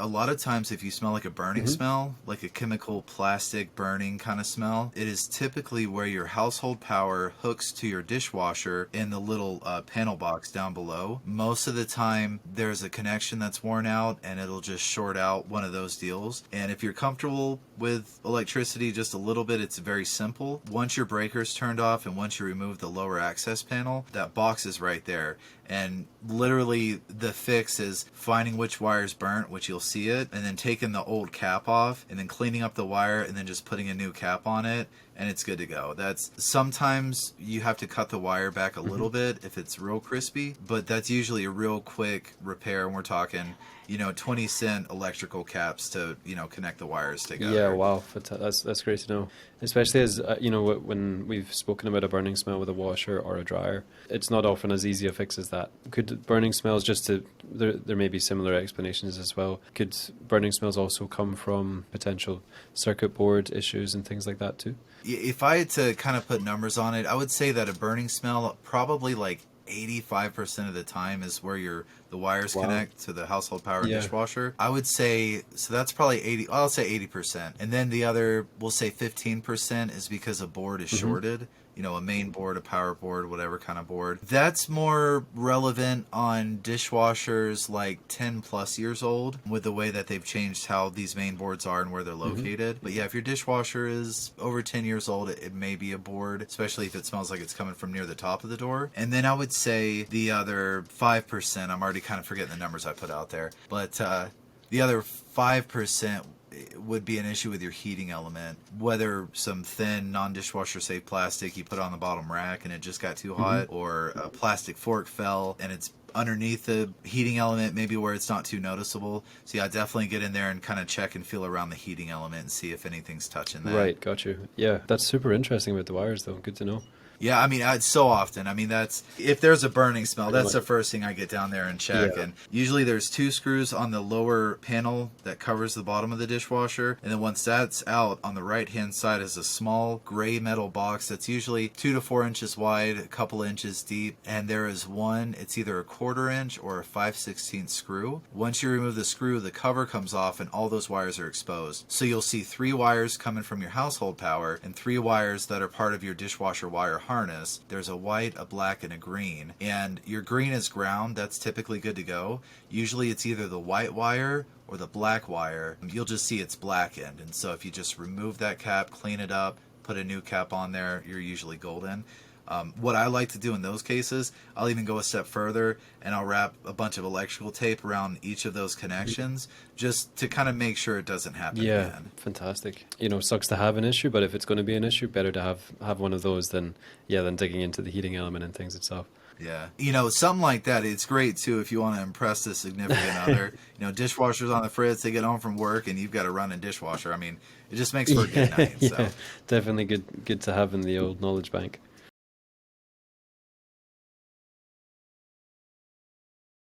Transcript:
A lot of times, if you smell like a burning Hmm. smell, like a chemical plastic burning kind of smell, it is typically where your household power hooks to your dishwasher in the little panel box down below. Most of the time, there's a connection that's worn out and it'll just short out one of those deals. And if you're comfortable with electricity just a little bit, it's very simple. Once your breaker's turned off and once you remove the lower access panel, that box is right there. And literally, the fix is finding which wire's burnt, which you'll see it, and then taking the old cap off, and then cleaning up the wire, and then just putting a new cap on it, and it's good to go. That's sometimes you have to cut the wire back a Hmm. little bit if it's real crispy, but that's usually a real quick repair, and we're talking, 20-cent electrical caps to, connect the wires Yeah, together. wow, that's great to know. Especially as when we've spoken about a burning smell with a washer or a dryer, it's not often as easy a fix as that. Could burning smells just to there may be similar explanations as well. Could burning smells also come from potential circuit board issues and things like that too? If I had to kind of put numbers on it, I would say that a burning smell probably like 85% of the time is where the wires Wow. connect to the household power Yeah. dishwasher. I would say so that's probably 80, I'll say 80%. And then the other, we'll say 15% is because a board is Hmm. shorted. A main board, a power board, whatever kind of board. That's more relevant on dishwashers like 10 plus years old with the way that they've changed how these main boards are and where they're Hmm. located. But yeah, if your dishwasher is over 10 years old, it may be a board, especially if it smells like it's coming from near the top of the door. And then I would say the other 5%, I'm already kind of forgetting the numbers I put out there, but the other 5% would be an issue with your heating element. Whether some thin, non dishwasher safe plastic you put on the bottom rack and it just got too Hmm. hot, or a plastic fork fell and it's underneath the heating element, maybe where it's not too noticeable. So yeah, definitely get in there and kind of check and feel around the heating element and see if anything's touching that. Right, got you. Yeah, that's super interesting about the wires though. Good to know. Yeah, I mean, so often. I mean, that's if there's a burning smell, Pretty that's much. the first thing I get down there and check. Yeah. And usually there's two screws on the lower panel that covers the bottom of the dishwasher. And then once that's out, on the right hand side is a small gray metal box that's usually 2 to 4 inches wide, a couple inches deep. And there is one, it's either a 1/4 inch or a 5/16 screw. Once you remove the screw, the cover comes off and all those wires are exposed. So you'll see 3 wires coming from your household power and 3 wires that are part of your dishwasher wire harness. There's a white, a black, and a green. And your green is ground. That's typically good to go. Usually it's either the white wire or the black wire. You'll just see it's blackened. And so if you just remove that cap, clean it up, put a new cap on there, you're usually golden. What I like to do in those cases, I'll even go a step further and I'll wrap a bunch of electrical tape around each of those connections just to kind of make sure it doesn't happen Yeah, again. fantastic. Sucks to have an issue, but if it's going to be an issue, better to have one of those than yeah, than digging into the heating element and things itself. Yeah. Something like that, it's great too if you want to impress the significant other. Dishwashers on the fritz, they get home from work and you've got a running dishwasher. I mean, it just makes for a good Yeah, night. So, yeah, definitely good to have in the old knowledge bank.